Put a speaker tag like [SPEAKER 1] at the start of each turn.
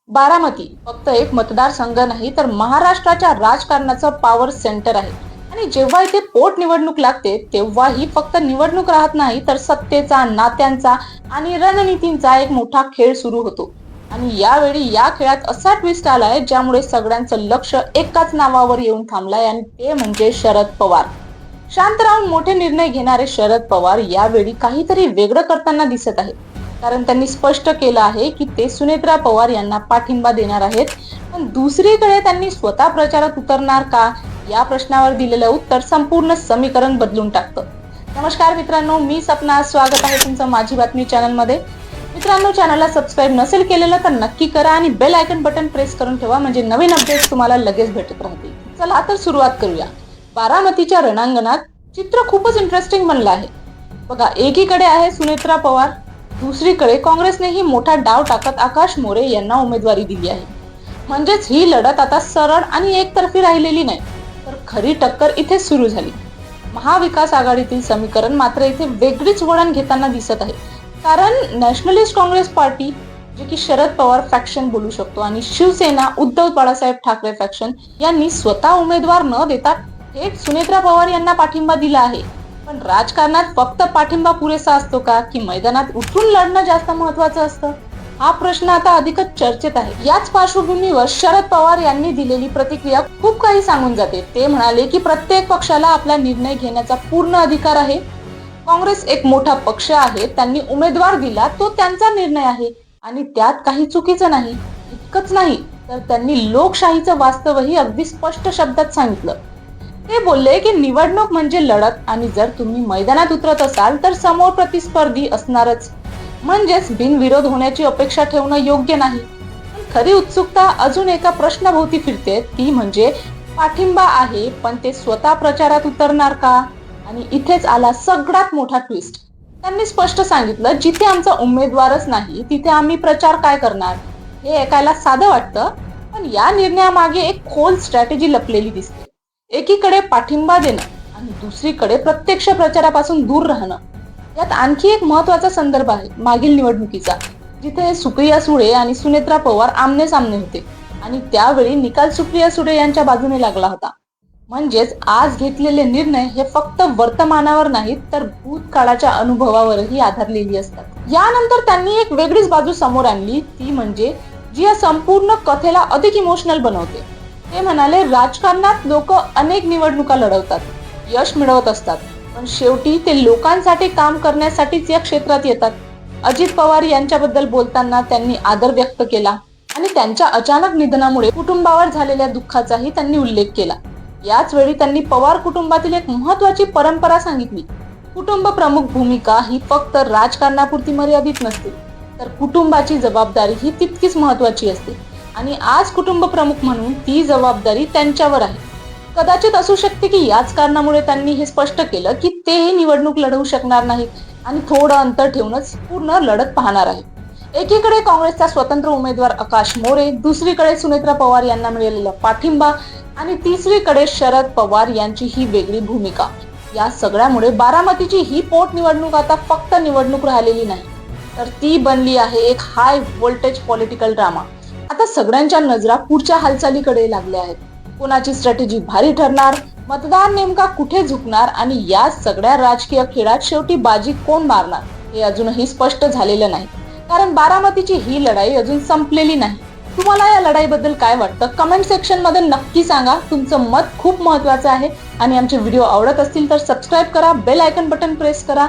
[SPEAKER 1] बारामती फक्त एक मतदारसंघ नाही तर महाराष्ट्राच्या राजकारणाचं पॉवर सेंटर आहे. आणि जेव्हा इथे पोटनिवडणूक लागते तेव्हा ही फक्त निवडणूक राहत नाही तर सत्तेचा, नात्यांचा आणि रणनीतींचा एक मोठा खेळ सुरू होतो. आणि यावेळी या खेळात असा ट्विस्ट आलाय ज्यामुळे सगळ्यांचं लक्ष एकाच नावावर येऊन थांबलाय आणि ते म्हणजे शरद पवार. शांत राहून मोठे निर्णय घेणारे शरद पवार यावेळी काहीतरी वेगळं करताना दिसत आहेत. कारण त्यांनी स्पष्ट केलं आहे की ते सुनेत्रा पवार यांना पाठिंबा देणार आहेत. पण दुसरीकडे त्यांनी स्वतः प्रचारात उतरणार का या प्रश्नावर दिलेलं उत्तर संपूर्ण समीकरण बदलून टाकतं. नमस्कार मित्रांनो, मी सपना. स्वागत आहे तुमचं माझी बातमी चॅनल मध्ये. मित्रांनो, चॅनलला सबस्क्राईब नसेल केलेलं तर नक्की करा आणि बेल आयकन बटन प्रेस करून ठेवा म्हणजे नवीन अपडेट्स तुम्हाला लगेच भेटत राहतील. चला तर सुरुवात करूया. बारामतीच्या रणांगणात चित्र खूपच इंटरेस्टिंग बनलं आहे. बघा, एकीकडे आहे सुनेत्रा पवार, दुसरीकडे काँग्रेसनेही मोठा डाव टाकत आकाश मोरे यांना उमेदवारी दिली आहे. म्हणजेच ही लढत आता सरळ आणि एकतर्फी राहिलेली नाही तर खरी टक्कर इथे सुरू झाली. महाविकास आघाडीतील समीकरण मात्र इथे वेगळीच वळण घेताना दिसत आहे. कारण नॅशनलिस्ट काँग्रेस पार्टी, जे की शरद पवार फॅक्शन बोलू शकतो, आणि शिवसेना उद्धव बाळासाहेब ठाकरे फॅक्शन यांनी स्वतः उमेदवार न देता थेट सुनेत्रा पवार यांना पाठिंबा दिला आहे. पण राजकारणात फक्त पाठिंबा पुरेसा असतो का, की मैदानात उतरून लढणं जास्त महत्वाचं असतं? हा प्रश्न आता अधिकच चर्चेत आहे. याच पार्श्वभूमीवर शरद पवार यांनी दिलेली प्रतिक्रिया खूप काही सांगून जाते. ते म्हणाले की प्रत्येक पक्षाला आपला निर्णय घेण्याचा पूर्ण अधिकार आहे. काँग्रेस एक मोठा पक्ष आहे, त्यांनी उमेदवार दिला तो त्यांचा निर्णय आहे आणि त्यात काही चुकीचं नाही. इतकंच नाही तर त्यांनी लोकशाहीचं वास्तवही अगदी स्पष्ट शब्दात सांगितलं. ते बोलले की निवडणूक म्हणजे लढत आणि जर तुम्ही मैदानात उतरत असाल तर समोर प्रतिस्पर्धी असणारच. म्हणजेच बिनविरोध होण्याची अपेक्षा ठेवणं योग्य नाही. खरी उत्सुकता अजून एका प्रश्नाभोवती फिरते, ती म्हणजे पाठिंबा आहे पण ते स्वतः प्रचारात उतरणार का? आणि इथेच आला सगळ्यात मोठा ट्विस्ट. त्यांनी स्पष्ट सांगितलं, जिथे आमचा उमेदवारच नाही तिथे आम्ही प्रचार काय करणार? हे ऐकायला साधं वाटतं, पण या निर्णयामागे एक खोल स्ट्रॅटेजी लपलेली दिसते. एकीकडे पाठिंबा देणं आणि दुसरीकडे प्रत्यक्ष प्रचारापासून दूर राहणं. यात आणखी एक महत्वाचा संदर्भ आहे मागील निवडणुकीचा, जिथे सुप्रिया सुळे आणि सुनेत्रा पवार आमने सामने होते आणि त्यावेळी निकाल सुप्रिया सुळे यांच्या बाजूने लागला होता. म्हणजेच आज घेतलेले निर्णय हे फक्त वर्तमानावर नाहीत तर भूतकाळाच्या अनुभवावरही आधारलेली असतात. यानंतर त्यांनी एक वेगळीच बाजू समोर आणली, ती म्हणजे जी या संपूर्ण कथेला अधिक इमोशनल बनवते. ते म्हणाले, राजकारणात लोक अनेक निवडणुका लढवतात, यश मिळवत असतात, पण शेवटी ते लोकांसाठी काम करण्यासाठीच या क्षेत्रात येतात. अजित पवार यांच्याबद्दल बोलताना त्यांनी आदर व्यक्त केला आणि त्यांच्या अचानक निधनामुळे कुटुंबावर झालेल्या दुःखाचाही त्यांनी उल्लेख केला. याच वेळी त्यांनी पवार कुटुंबातील एक महत्वाची परंपरा सांगितली. कुटुंब प्रमुख भूमिका ही फक्त राजकारणापुरती मर्यादित नसते तर कुटुंबाची जबाबदारी ही तितकीच महत्वाची असते आणि आज कुटुंब प्रमुख म्हणून ती जबाबदारी त्यांच्यावर आहे. कदाचित असू शकते की याच कारणामुळे त्यांनी हे स्पष्ट केलं की तेही निवडणूक लढवू शकणार नाहीत आणि थोडं अंतर ठेवूनच पूर्ण लढत पाहणार आहे. एकीकडे काँग्रेसचा स्वतंत्र उमेदवार आकाश मोरे, दुसरीकडे सुनेत्रा पवार यांना मिळालेला पाठिंबा आणि तिसरीकडे शरद पवार यांची ही वेगळी भूमिका. या सगळ्यामुळे बारामतीची ही पोटनिवडणूक आता फक्त निवडणूक राहिलेली नाही तर ती बनली आहे एक हाय व्होल्टेज पॉलिटिकल ड्रामा. आता सगळ्यांच्या नजरा पुढच्या हालचालीकडे लागल्या आहेत. कोणाची स्ट्रॅटेजी भारी ठरणार, मतदार नेमका कुठे झुकणार आणि या सगळ्या राजकीय खेळात शेवटी बाजी कोण मारणार हे अजूनही स्पष्ट झालेलं नाही. कारण बारामतीची ही लढाई अजून संपलेली नाही. तुम्हाला या लढाईबद्दल काय वाटतं कमेंट सेक्शन मध्ये नक्की सांगा. तुमचं मत खूप महत्वाचं आहे आणि आमचे व्हिडिओ आवडत असतील तर सबस्क्राईब करा, बेल आयकन बटन प्रेस करा.